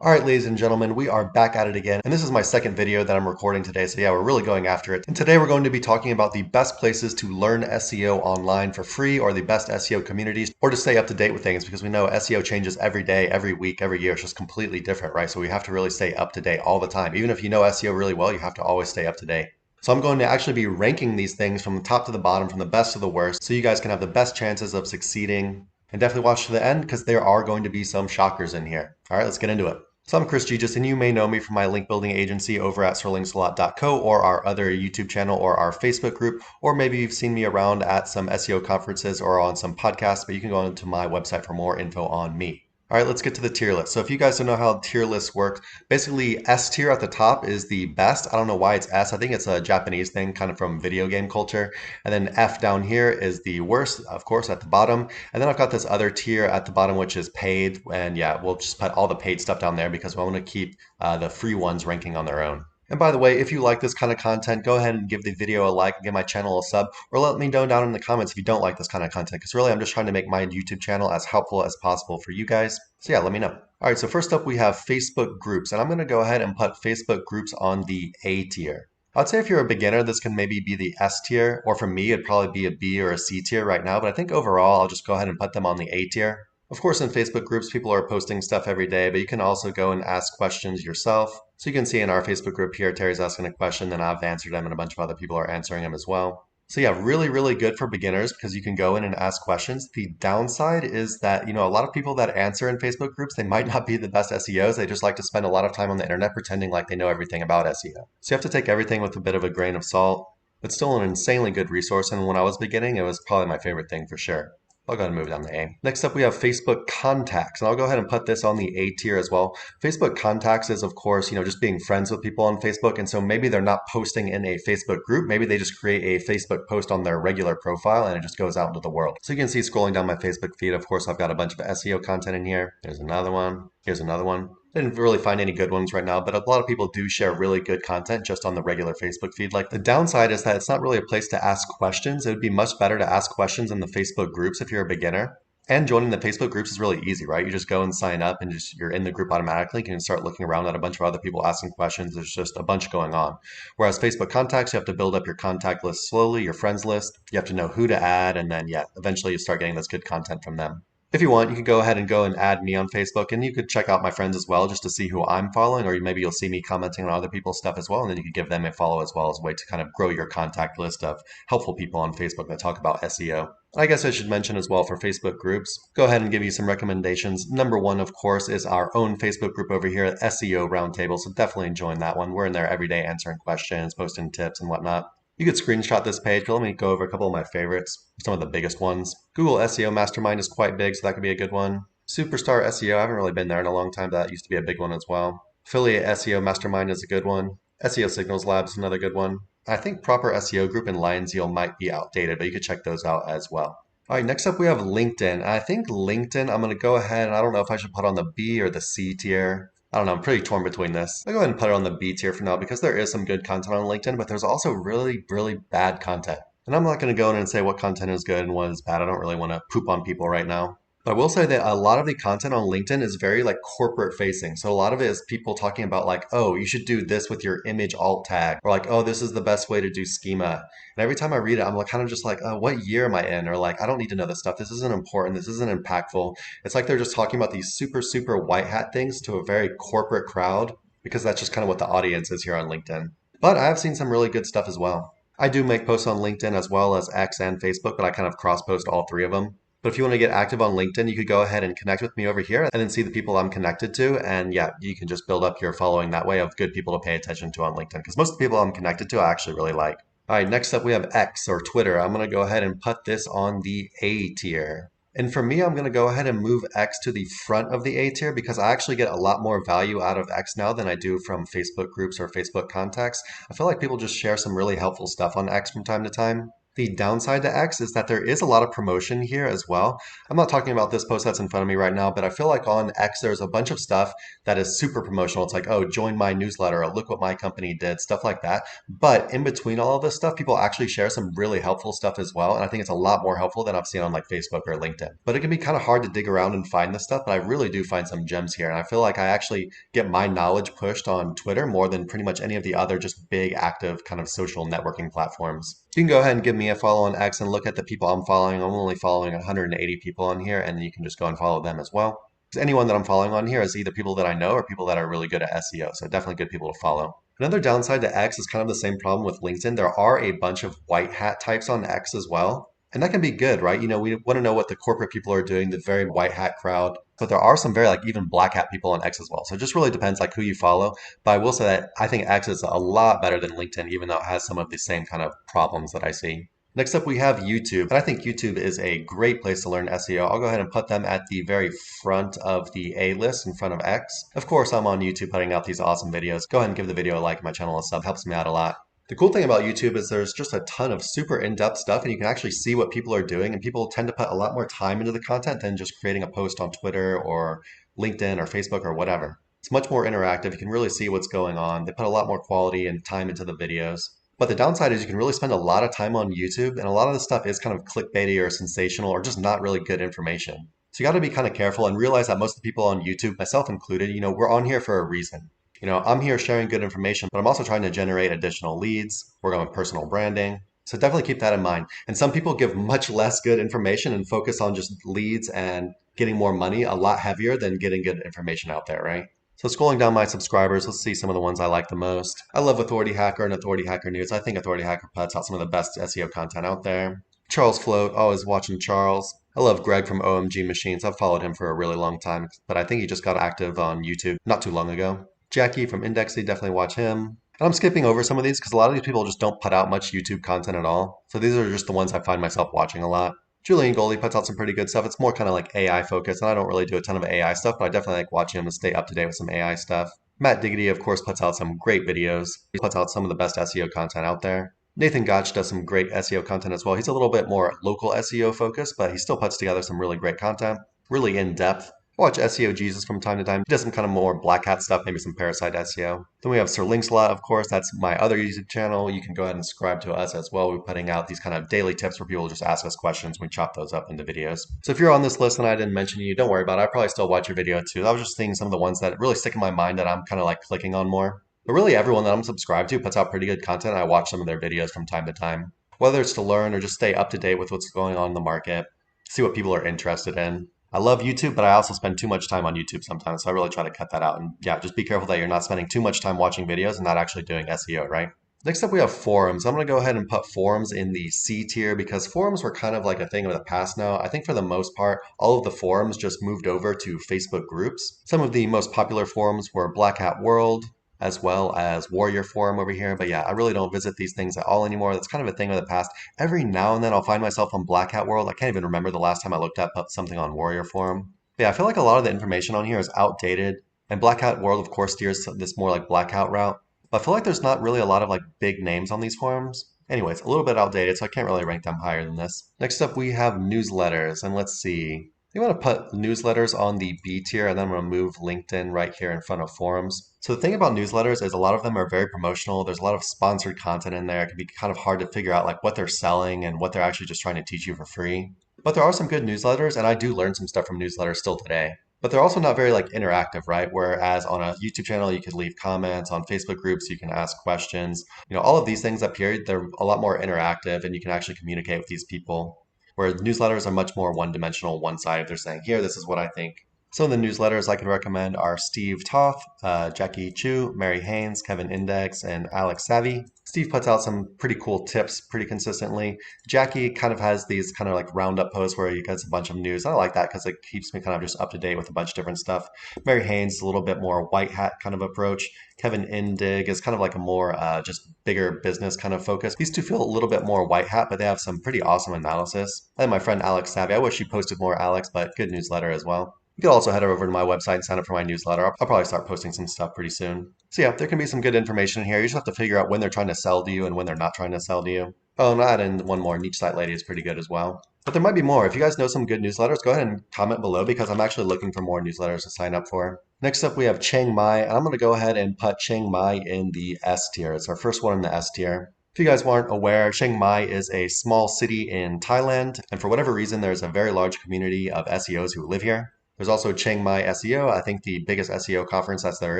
All right, ladies and gentlemen, we are back at it again, and this is my second video that I'm recording today, so yeah, we're really going after it. And today we're going to be talking about the best places to learn SEO online for free, or the best SEO communities, or to stay up to date with things, because we know SEO changes every day, every week, every year. It's just completely different, right? So we have to really stay up to date all the time. Even if you know SEO really well, you have to always stay up to date. So I'm going to actually be ranking these things from the top to the bottom, from the best to the worst, so you guys can have the best chances of succeeding. And definitely watch to the end, because there are going to be some shockers in here. All right, let's get into it. So I'm Chris Gigis, and you may know me from my link building agency over at sterlingsalot.co, or our other YouTube channel, or our Facebook group, or maybe you've seen me around at some SEO conferences or on some podcasts, but you can go onto my website for more info on me. All right, let's get to the tier list. So if you guys don't know how tier lists work, basically S tier at the top is the best. I don't know why it's S. I think it's a Japanese thing, kind of from video game culture. And then F down here is the worst, of course, at the bottom. And then I've got this other tier at the bottom, which is paid. And yeah, we'll just put all the paid stuff down there because we want to keep the free ones ranking on their own. And by the way, if you like this kind of content, go ahead and give the video a like and give my channel a sub, or let me know down in the comments if you don't like this kind of content, because really I'm just trying to make my YouTube channel as helpful as possible for you guys. So yeah, let me know. All right, so first up we have Facebook groups, and I'm going to go ahead and put Facebook groups on the A tier. I'd say if you're a beginner, this can maybe be the S tier, or for me, it'd probably be a B or a C tier right now, but I think overall I'll just go ahead and put them on the A tier. Of course, in Facebook groups, people are posting stuff every day, but you can also go and ask questions yourself. So you can see in our Facebook group here, Terry's asking a question, then I've answered them, and a bunch of other people are answering them as well. So yeah, really, really good for beginners because you can go in and ask questions. The downside is that, a lot of people that answer in Facebook groups, they might not be the best SEOs. They just like to spend a lot of time on the internet pretending like they know everything about SEO. So you have to take everything with a bit of a grain of salt. It's still an insanely good resource, and when I was beginning, it was probably my favorite thing for sure. I'll go ahead and move down to A. Next up, we have Facebook contacts, and I'll go ahead and put this on the A tier as well. Facebook contacts is, of course, just being friends with people on Facebook, and so maybe they're not posting in a Facebook group. Maybe they just create a Facebook post on their regular profile, and it just goes out into the world. So you can see scrolling down my Facebook feed, of course, I've got a bunch of SEO content in here. There's another one. Here's another one. I didn't really find any good ones right now, but a lot of people do share really good content just on the regular Facebook feed. Like the downside is that it's not really a place to ask questions. It would be much better to ask questions in the Facebook groups if you're a beginner. And joining the Facebook groups is really easy, right? You just go and sign up and you're in the group automatically. You can start looking around at a bunch of other people asking questions. There's just a bunch going on. Whereas Facebook contacts, you have to build up your contact list slowly, your friends list. You have to know who to add, and then yeah, eventually you start getting this good content from them. If you want, you can go ahead and go and add me on Facebook, and you could check out my friends as well just to see who I'm following, or maybe you'll see me commenting on other people's stuff as well, and then you could give them a follow as well as a way to kind of grow your contact list of helpful people on Facebook that talk about SEO. I guess I should mention as well for Facebook groups, go ahead and give you some recommendations. Number one, of course, is our own Facebook group over here, SEO Roundtable, so definitely join that one. We're in there every day answering questions, posting tips and whatnot. You could screenshot this page, but let me go over a couple of my favorites, some of the biggest ones. Google SEO Mastermind is quite big, so that could be a good one. Superstar SEO, I haven't really been there in a long time, but that used to be a big one as well. Affiliate SEO Mastermind is a good one. SEO Signals Lab is another good one. I think Proper SEO Group and Lion's might be outdated, but you could check those out as well. All right, next up we have LinkedIn. I think LinkedIn, I'm going to go ahead and I don't know if I should put on the B or the C tier. I don't know, I'm pretty torn between this. I'll go ahead and put it on the B tier for now because there is some good content on LinkedIn, but there's also really, really bad content. And I'm not going to go in and say what content is good and what is bad. I don't really want to poop on people right now. But I will say that a lot of the content on LinkedIn is very like corporate facing. So a lot of it is people talking about like, oh, you should do this with your image alt tag, or like, oh, this is the best way to do schema. And every time I read it, I'm like kind of just like, what year am I in? Or like, I don't need to know this stuff. This isn't important. This isn't impactful. It's like they're just talking about these super, super white hat things to a very corporate crowd because that's just kind of what the audience is here on LinkedIn. But I have seen some really good stuff as well. I do make posts on LinkedIn as well as X and Facebook, but I kind of cross post all three of them. But if you want to get active on LinkedIn, you could go ahead and connect with me over here and then see the people I'm connected to. And yeah, you can just build up your following that way of good people to pay attention to on LinkedIn because most of the people I'm connected to I actually really like. All right, next up we have X or Twitter. I'm going to go ahead and put this on the A tier. And for me, I'm going to go ahead and move X to the front of the A tier because I actually get a lot more value out of X now than I do from Facebook groups or Facebook contacts. I feel like people just share some really helpful stuff on X from time to time. The downside to X is that there is a lot of promotion here as well. I'm not talking about this post that's in front of me right now, but I feel like on X there's a bunch of stuff that is super promotional. It's like, oh, join my newsletter, or look what my company did, stuff like that. But in between all of this stuff, people actually share some really helpful stuff as well. And I think it's a lot more helpful than I've seen on like Facebook or LinkedIn. But it can be kind of hard to dig around and find this stuff, but I really do find some gems here. And I feel like I actually get my knowledge pushed on Twitter more than pretty much any of the other just big active kind of social networking platforms. You can go ahead and give me a follow on X and look at the people I'm following. I'm only following 180 people on here, and you can just go and follow them as well. Anyone that I'm following on here is either people that I know or people that are really good at SEO. So definitely good people to follow. Another downside to X is kind of the same problem with LinkedIn. There are a bunch of white hat types on X as well. And that can be good, right? We want to know what the corporate people are doing, the very white hat crowd. But there are some very like even black hat people on X as well. So it just really depends like who you follow. But I will say that I think X is a lot better than LinkedIn, even though it has some of the same kind of problems that I see. Next up, we have YouTube. And I think YouTube is a great place to learn SEO. I'll go ahead and put them at the very front of the A list in front of X. Of course, I'm on YouTube putting out these awesome videos. Go ahead and give the video a like and my channel a sub. Helps me out a lot. The cool thing about YouTube is there's just a ton of super in-depth stuff and you can actually see what people are doing, and people tend to put a lot more time into the content than just creating a post on Twitter or LinkedIn or Facebook or whatever. It's much more interactive. You can really see what's going on. They put a lot more quality and time into the videos. But the downside is you can really spend a lot of time on YouTube, and a lot of the stuff is kind of clickbaity or sensational or just not really good information. So you got to be kind of careful and realize that most of the people on YouTube, myself included, we're on here for a reason. I'm here sharing good information, but I'm also trying to generate additional leads, work on personal branding. So definitely keep that in mind. And some people give much less good information and focus on just leads and getting more money a lot heavier than getting good information out there, right? So scrolling down my subscribers, let's see some of the ones I like the most. I love Authority Hacker and Authority Hacker News. I think Authority Hacker puts out some of the best SEO content out there. Charles Float, always watching Charles. I love Greg from OMG Machines. I've followed him for a really long time, but I think he just got active on YouTube not too long ago. Jackie from Indexy, definitely watch him. And I'm skipping over some of these because a lot of these people just don't put out much YouTube content at all. So these are just the ones I find myself watching a lot. Julian Goldie puts out some pretty good stuff. It's more kind of like AI focused, and I don't really do a ton of AI stuff, but I definitely like watching him to stay up to date with some AI stuff. Matt Diggity, of course, puts out some great videos. He puts out some of the best SEO content out there. Nathan Gotch does some great SEO content as well. He's a little bit more local SEO focused, but he still puts together some really great content, really in depth. Watch SEO Jesus from time to time. He does some kind of more black hat stuff, maybe some parasite SEO. Then we have Sir Linkslot, of course. That's my other YouTube channel. You can go ahead and subscribe to us as well. We're putting out these kind of daily tips where people just ask us questions. We chop those up into videos. So if you're on this list and I didn't mention you, don't worry about it. I probably still watch your video too. I was just seeing some of the ones that really stick in my mind that I'm kind of like clicking on more. But really everyone that I'm subscribed to puts out pretty good content. I watch some of their videos from time to time, whether it's to learn or just stay up to date with what's going on in the market, see what people are interested in. I love YouTube, but I also spend too much time on YouTube sometimes. So I really try to cut that out. And yeah, just be careful that you're not spending too much time watching videos and not actually doing SEO, right? Next up, we have forums. I'm going to go ahead and put forums in the C tier because forums were kind of like a thing of the past now. I think for the most part, all of the forums just moved over to Facebook groups. Some of the most popular forums were Black Hat World, as well as Warrior Forum over here. But yeah, I really don't visit these things at all anymore. That's kind of a thing of the past. Every now and then I'll find myself on Black Hat World. I can't even remember the last time I looked up something on Warrior Forum. But yeah, I feel like a lot of the information on here is outdated. And Black Hat World, of course, steers this more like Black Hat route. But I feel like there's not really a lot of like big names on these forums. Anyways, a little bit outdated, so I can't really rank them higher than this. Next up, we have newsletters, and let's see. You want to put newsletters on the B tier, and then I'm going to move LinkedIn right here in front of forums. So the thing about newsletters is a lot of them are very promotional. There's a lot of sponsored content in there. It can be kind of hard to figure out like what they're selling and what they're actually just trying to teach you for free. But there are some good newsletters, and I do learn some stuff from newsletters still today. But they're also not very like interactive, right? Whereas on a YouTube channel, you could leave comments. On Facebook groups, you can ask questions. All of these things up here, they're a lot more interactive, and you can actually communicate with these people. Where newsletters are much more one-dimensional, one-sided. They're saying, here, this is what I think. Some of the newsletters I can recommend are Steve Toth, Jackie Chu, Mary Haynes, Kevin Index, and Alex Savvy. Steve puts out some pretty cool tips pretty consistently. Jackie kind of has these kind of like roundup posts where he gets a bunch of news. I like that because it keeps me kind of just up to date with a bunch of different stuff. Mary Haynes is a little bit more white hat kind of approach. Kevin Indig is kind of like a more just bigger business kind of focus. These two feel a little bit more white hat, but they have some pretty awesome analysis. And my friend Alex Savvy, I wish she posted more Alex, but good newsletter as well. You can also head over to my website and sign up for my newsletter. I'll probably start posting some stuff pretty soon. So yeah, there can be some good information in here. You just have to figure out when they're trying to sell to you and when they're not trying to sell to you. Oh, and I'll add in one more. Niche Site Lady is pretty good as well. But there might be more. If you guys know some good newsletters, go ahead and comment below because I'm actually looking for more newsletters to sign up for. Next up, we have Chiang Mai, and I'm going to go ahead and put Chiang Mai in the S tier. It's our first one in the S tier. If you guys weren't aware, Chiang Mai is a small city in Thailand, and for whatever reason, there's a very large community of SEOs who live here. There's also Chiang Mai SEO, I think the biggest SEO conference that there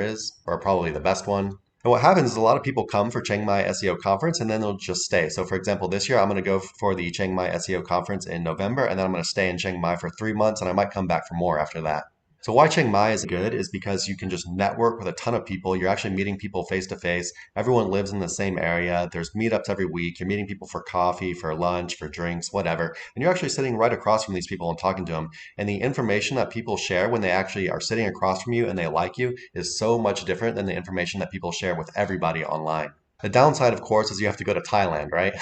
is, or probably the best one. And what happens is a lot of people come for Chiang Mai SEO conference and then they'll just stay. So for example, this year I'm going to go for the Chiang Mai SEO conference in November and then I'm going to stay in Chiang Mai for 3 months and I might come back for more after that. So why Chiang Mai is good is because you can just network with a ton of people. You're actually meeting people face to face. Everyone lives in the same area. There's meetups every week. You're meeting people for coffee, for lunch, for drinks, whatever. And you're actually sitting right across from these people and talking to them. And the information that people share when they actually are sitting across from you and they like you is so much different than the information that people share with everybody online. The downside, of course, is you have to go to Thailand, right?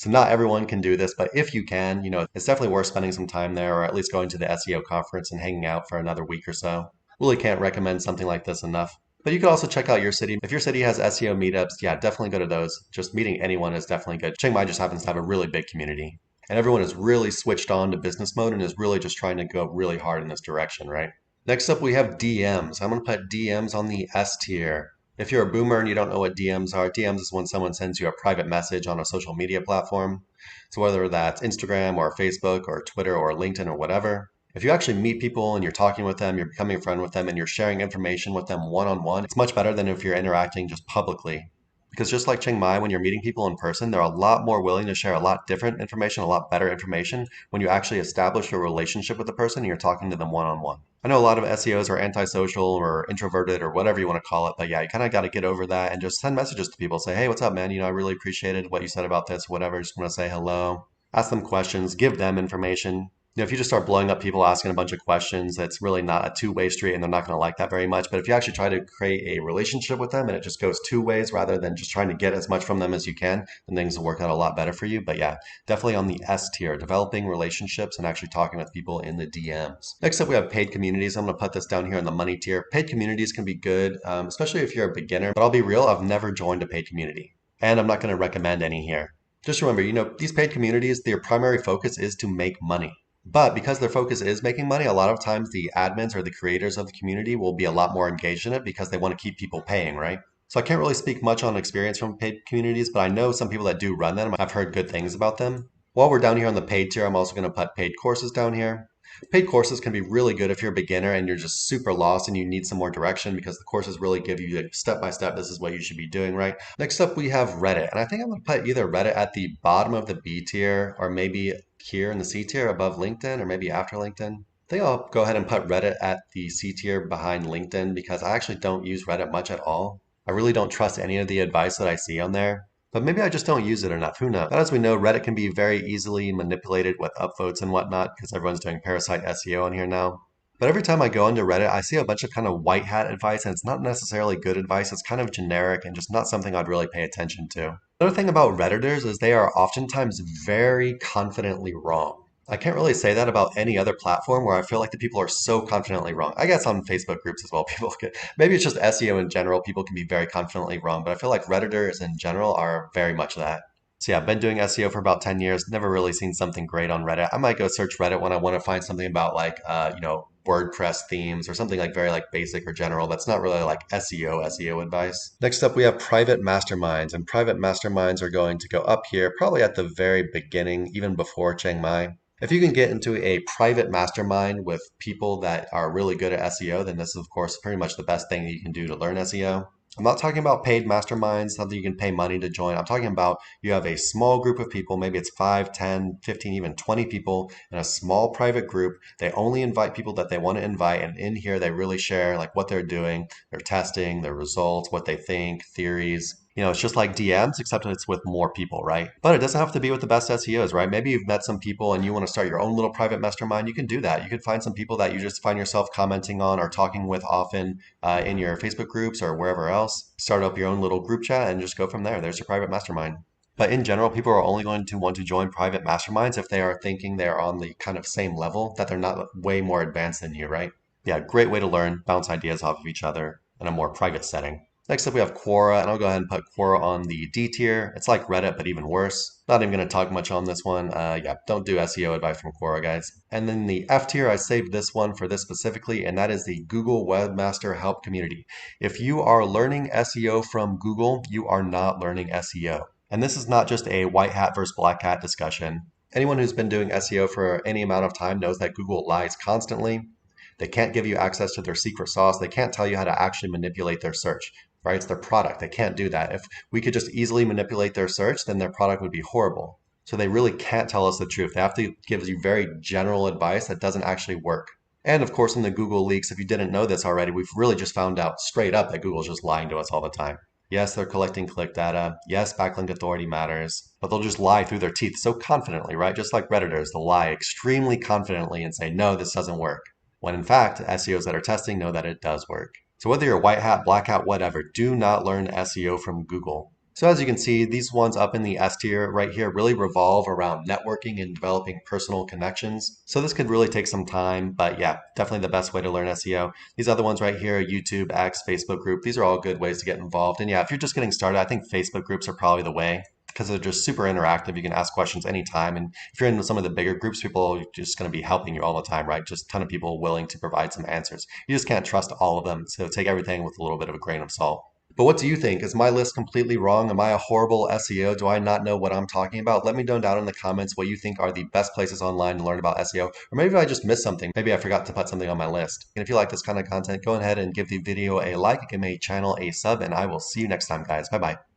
So not everyone can do this, but if you can, it's definitely worth spending some time there or at least going to the SEO conference and hanging out for another week or so. Really can't recommend something like this enough. But you could also check out your city. If your city has SEO meetups, yeah, definitely go to those. Just meeting anyone is definitely good. Chiang Mai just happens to have a really big community. And everyone is really switched on to business mode and is really just trying to go really hard in this direction, right? Next up, we have DMs. I'm going to put DMs on the S tier. If you're a boomer and you don't know what DMs are, DMs is when someone sends you a private message on a social media platform. So whether that's Instagram or Facebook or Twitter or LinkedIn or whatever, if you actually meet people and you're talking with them, you're becoming a friend with them, and you're sharing information with them one on one, it's much better than if you're interacting just publicly. Because just like Chiang Mai, when you're meeting people in person, they're a lot more willing to share a lot different information, a lot better information when you actually establish a relationship with the person and you're talking to them one on one. I know a lot of SEOs are antisocial or introverted or whatever you want to call it, but yeah, you kind of got to get over that and just send messages to people. Say, hey, what's up, man? I really appreciated what you said about this, whatever. Just want to say hello, ask them questions, give them information. If you just start blowing up people asking a bunch of questions, that's really not a two-way street and they're not going to like that very much. But if you actually try to create a relationship with them and it just goes two ways rather than just trying to get as much from them as you can, then things will work out a lot better for you. But yeah, definitely on the S tier, developing relationships and actually talking with people in the DMs. Next up, we have paid communities. I'm going to put this down here in the money tier. Paid communities can be good, especially if you're a beginner. But I'll be real, I've never joined a paid community. And I'm not going to recommend any here. Just remember, these paid communities, their primary focus is to make money. But because their focus is making money, a lot of times the admins or the creators of the community will be a lot more engaged in it because they want to keep people paying, right? So I can't really speak much on experience from paid communities, but I know some people that do run them. I've heard good things about them. While we're down here on the paid tier, I'm also going to put paid courses down here. Paid courses can be really good if you're a beginner and you're just super lost and you need some more direction because the courses really give you step by step, this is what you should be doing, right? Next up, we have Reddit. And I think I'm going to put either Reddit at the bottom of the B tier or maybe here in the C tier above LinkedIn or maybe after LinkedIn. I think I'll go ahead and put Reddit at the C tier behind LinkedIn because I actually don't use Reddit much at all. I really don't trust any of the advice that I see on there. But maybe I just don't use it enough. Who knows? But as we know, Reddit can be very easily manipulated with upvotes and whatnot because everyone's doing parasite SEO on here now. But every time I go into Reddit, I see a bunch of kind of white hat advice, and it's not necessarily good advice. It's kind of generic and just not something I'd really pay attention to. Another thing about Redditors is they are oftentimes very confidently wrong. I can't really say that about any other platform where I feel like the people are so confidently wrong. I guess on Facebook groups as well, people can, maybe it's just SEO in general, people can be very confidently wrong, but I feel like Redditors in general are very much that. So yeah, I've been doing SEO for about 10 years, never really seen something great on Reddit. I might go search Reddit when I want to find something about like, WordPress themes or something like very like basic or general. That's not really like SEO advice. Next up, we have private masterminds, and private masterminds are going to go up here, probably at the very beginning, even before Chiang Mai. If you can get into a private mastermind with people that are really good at SEO, then this is, of course, pretty much the best thing that you can do to learn SEO. I'm not talking about paid masterminds, something you can pay money to join. I'm talking about you have a small group of people, maybe it's 5, 10, 15, even 20 people in a small private group. They only invite people that they want to invite. And in here, they really share like what they're doing, their testing, their results, what they think, theories. It's just like DMs, except it's with more people, right? But it doesn't have to be with the best SEOs, right? Maybe you've met some people and you want to start your own little private mastermind. You can do that. You can find some people that you just find yourself commenting on or talking with often in your Facebook groups or wherever else. Start up your own little group chat and just go from there. There's your private mastermind. But in general, people are only going to want to join private masterminds if they are thinking they're on the kind of same level, that they're not way more advanced than you, right? Yeah, great way to learn, bounce ideas off of each other in a more private setting. Next up, we have Quora, and I'll go ahead and put Quora on the D tier. It's like Reddit, but even worse. Not even going to talk much on this one. Yeah, don't do SEO advice from Quora, guys. And then the F tier, I saved this one for this specifically, and that is the Google Webmaster Help Community. If you are learning SEO from Google, you are not learning SEO. And this is not just a white hat versus black hat discussion. Anyone who's been doing SEO for any amount of time knows that Google lies constantly. They can't give you access to their secret sauce. They can't tell you how to actually manipulate their search, right? It's their product. They can't do that. If we could just easily manipulate their search, then their product would be horrible. So they really can't tell us the truth. They have to give you very general advice that doesn't actually work. And of course, in the Google leaks, if you didn't know this already, we've really just found out straight up that Google's just lying to us all the time. Yes, they're collecting click data. Yes, backlink authority matters, but they'll just lie through their teeth so confidently, right? Just like Redditors, they'll lie extremely confidently and say, no, this doesn't work. When in fact, SEOs that are testing know that it does work. So whether you're white hat, black hat, whatever, do not learn SEO from Google. So as you can see, these ones up in the S tier right here really revolve around networking and developing personal connections. So this could really take some time, but yeah, definitely the best way to learn SEO. These other ones right here, YouTube, X, Facebook group, these are all good ways to get involved. And yeah, if you're just getting started, I think Facebook groups are probably the way because they're just super interactive. You can ask questions anytime. And if you're in some of the bigger groups, people are just going to be helping you all the time, right? Just a ton of people willing to provide some answers. You just can't trust all of them. So take everything with a little bit of a grain of salt. But what do you think? Is my list completely wrong? Am I a horrible SEO? Do I not know what I'm talking about? Let me know down in the comments what you think are the best places online to learn about SEO. Or maybe I just missed something. Maybe I forgot to put something on my list. And if you like this kind of content, go ahead and give the video a like, give my channel a sub, and I will see you next time, guys. Bye bye.